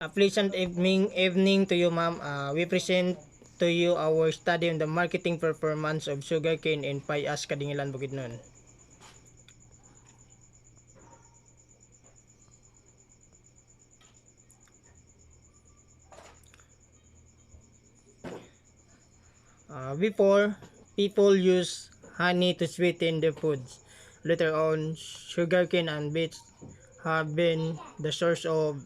A pleasant evening to you, ma'am. We present to you our study on the marketing performance of sugarcane in Payas, Kadingilan, Bukidnon. Before, people use honey to sweeten their foods. Later on, sugarcane and beets have been the source of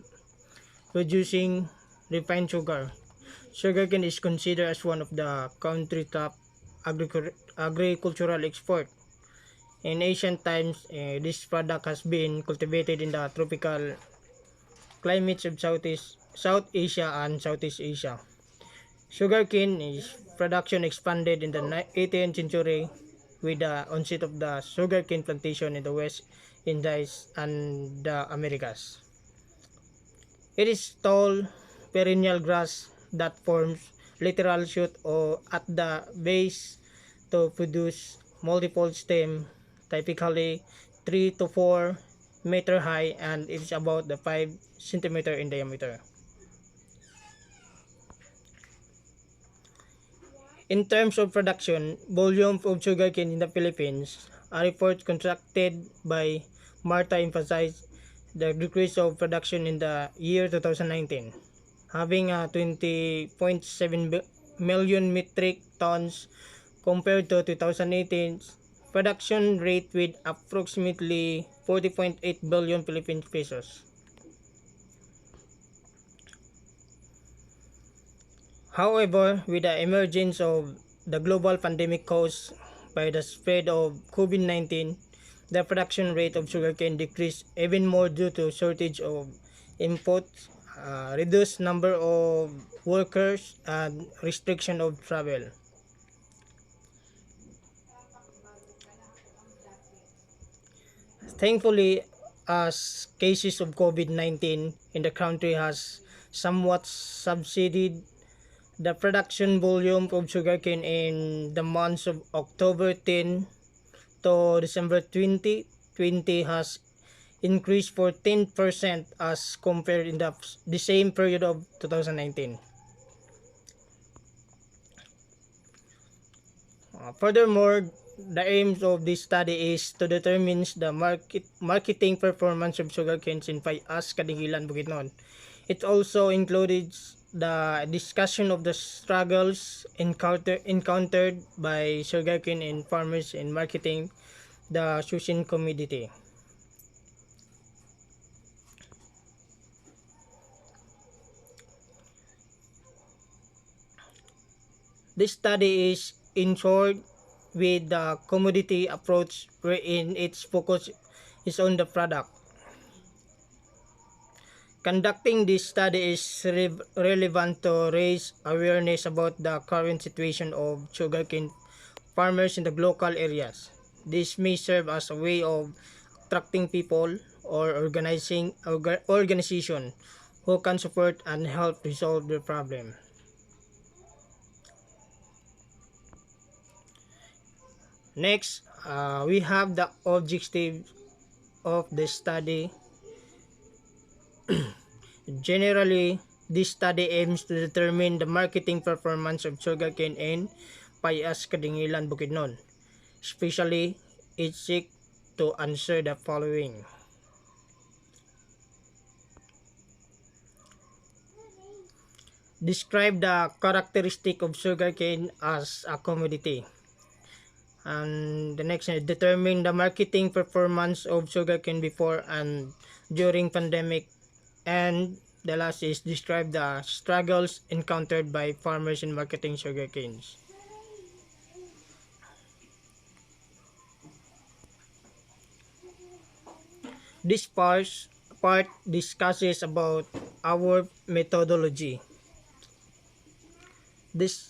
producing refined sugar. Sugarcane is considered as one of the country's top agricultural export. In ancient times, this product has been cultivated in the tropical climates of South Asia and Southeast Asia. Sugarcane is production expanded in the 18th century with the onset of the sugarcane plantation in the West Indies and the Americas. It is tall, perennial grass that forms literal shoot or at the base to produce multiple stem, typically 3 to 4 meter high, and it is about the 5 centimeter in diameter. In terms of production, volume of sugarcane in the Philippines, a report contracted by Marta emphasized the decrease of production in the year 2019, having a 20.7 million metric tons compared to 2018 production rate with approximately 40.8 billion Philippine pesos. However, with the emergence of the global pandemic caused by the spread of COVID-19, the production rate of sugarcane decreased even more due to shortage of inputs, reduced number of workers, and restriction of travel. Thankfully, as cases of COVID-19 in the country has somewhat subsided, the production volume of sugarcane in the months of October 10 to December 2020 has increased for 10% as compared in the same period of 2019. Furthermore, the aims of this study is to determine the marketing performance of sugarcane in Payas, Kadingilan, Bukidnon. It also includes the discussion of the struggles encountered by sugarcane and farmers in marketing the sugarcane commodity. This study is in short with the commodity approach wherein its focus is on the product. Conducting this study is relevant to raise awareness about the current situation of sugarcane farmers in the local areas. This may serve as a way of attracting people or organization who can support and help resolve the problem. Next, we have the objective of the study. Generally, this study aims to determine the marketing performance of sugarcane in Payas, Kadingilan, Bukidnon. Especially, it seeks to answer the following. Describe the characteristic of sugarcane as a commodity. And the next is determine the marketing performance of sugarcane before and during pandemic. And the last is describe the struggles encountered by farmers in marketing sugarcanes. This part discusses about our methodology. This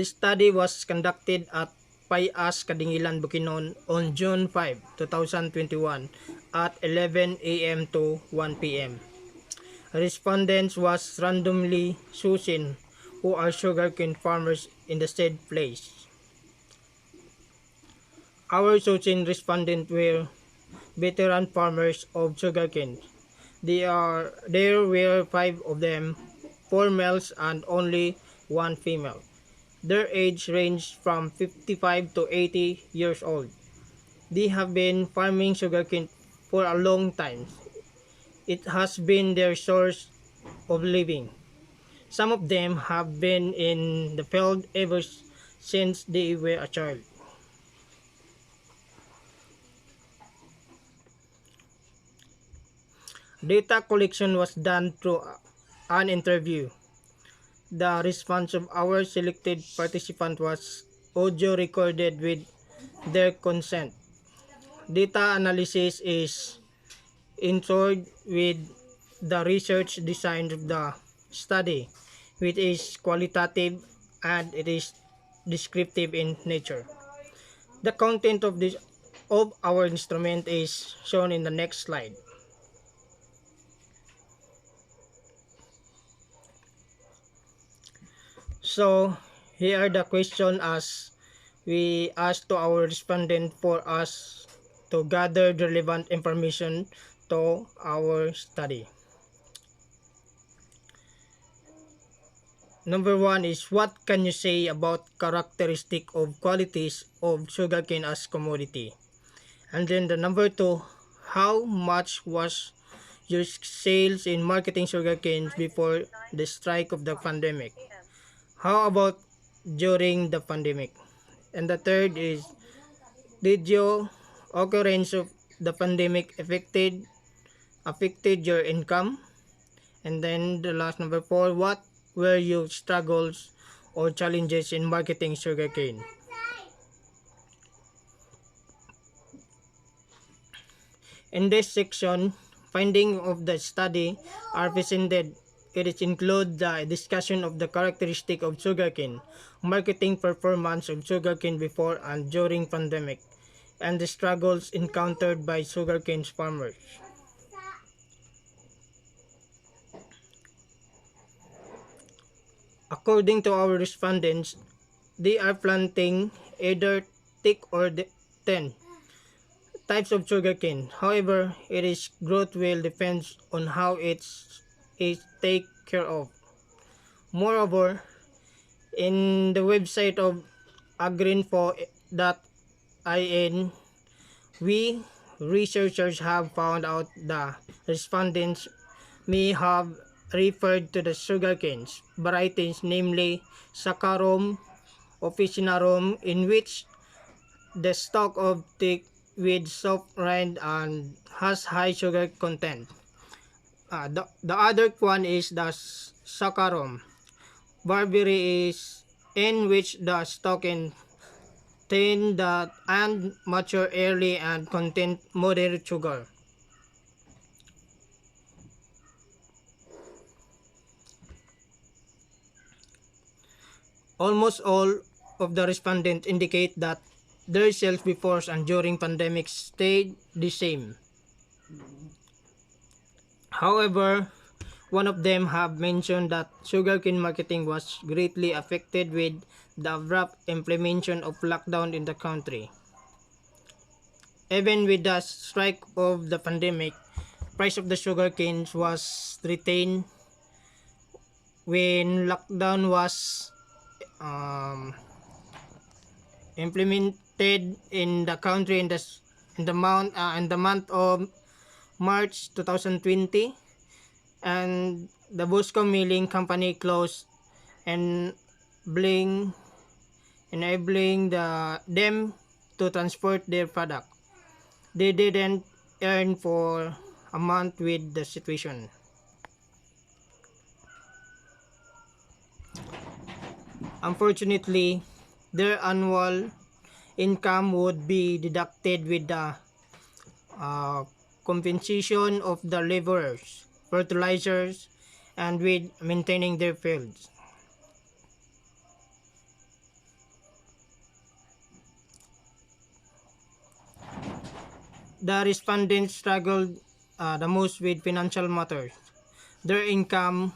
study was conducted at Payas, Kadingilan, Bukidnon on June 5, 2021 at 11 a.m. to 1 p.m. Respondents was randomly chosen who are sugarcane farmers in the said place. Our chosen respondents were veteran farmers of sugarcane. There were five of them, four males and only one female. Their age ranged from 55 to 80 years old. They have been farming sugarcane for a long time. It has been their source of living. Some of them have been in the field ever since they were a child. Data collection was done through an interview. The response of our selected participant was audio recorded with their consent. Data analysis is ensured with the research design of the study, which is qualitative and it is descriptive in nature. The content of our instrument is shown in the next slide. So here are the question as we asked to our respondent for us to gather the relevant information to our study. Number one is, what can you say about characteristic of qualities of sugarcane as commodity? And then the number two, how much was your sales in marketing sugarcane before the strike of the pandemic? How about during the pandemic? And the third is, did your occurrence of the pandemic affected your income? And then the last number four, what were your struggles or challenges in marketing sugarcane? In this section, finding of the study are presented. It includes the discussion of the characteristic of sugarcane, marketing performance of sugarcane before and during pandemic, and the struggles encountered by sugarcane farmers. According to our respondents, they are planting either thick or thin types of sugarcane. However, its growth will depend on how it's taken care of. Moreover, in the website of agrinfo.in, we researchers have found out the respondents may have referred to the sugarcane varieties, namely Saccharum, Officinarum, in which the stalk of thick with soft rind and has high sugar content. The other one is the Saccharum barberry, is in which the stalk is thin and mature early and contain moderate sugar. Almost all of the respondents indicate that their sales before and during pandemic stayed the same. However, one of them have mentioned that sugarcane marketing was greatly affected with the abrupt implementation of lockdown in the country. Even with the strike of the pandemic, price of the sugarcane was retained when lockdown was implemented in the country in the month of March 2020, and the Busco Milling Company closed and enabling them to transport their product. They didn't earn for a month with the situation. Unfortunately, their annual income would be deducted with the compensation of the laborers, fertilizers, and with maintaining their fields. The respondents struggled the most with financial matters. Their income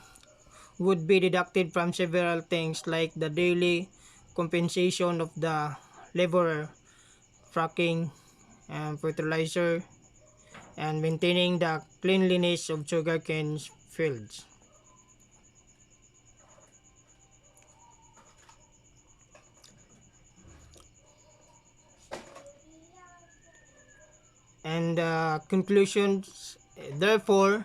would be deducted from several things like the daily compensation of the laborer, fracking, and fertilizer, and maintaining the cleanliness of sugarcane fields. And conclusions, therefore,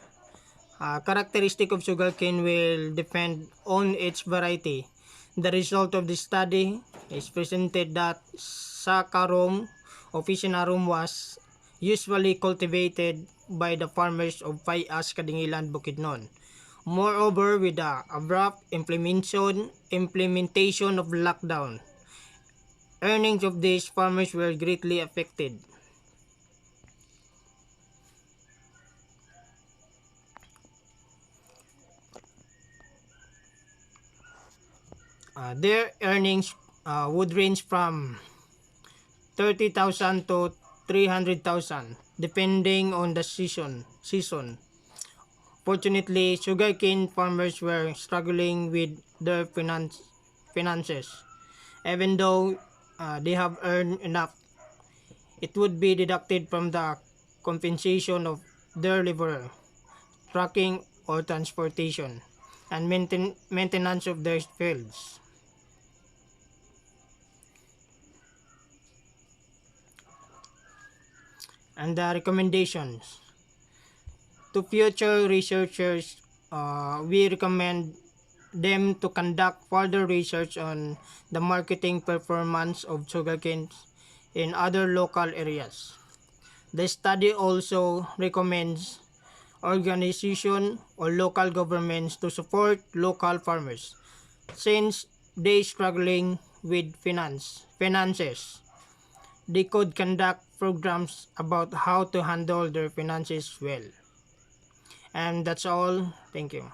characteristic of sugarcane will depend on its variety. The result of the study is presented that Saccharum officinarum was usually cultivated by the farmers of Payas, Kadingilan, Bukidnon. Moreover, with the abrupt implementation of lockdown, earnings of these farmers were greatly affected. Their earnings would range from 30,000 to 300,000 depending on the season. Fortunately, sugarcane farmers were struggling with their finances. Even though they have earned enough, it would be deducted from the compensation of their labor, trucking or transportation, and maintenance of their fields. And the recommendations. To future researchers, we recommend them to conduct further research on the marketing performance of sugarcane in other local areas. The study also recommends organizations or local governments to support local farmers since they struggling with finances. They could conduct programs about how to handle their finances well. And that's all. Thank you.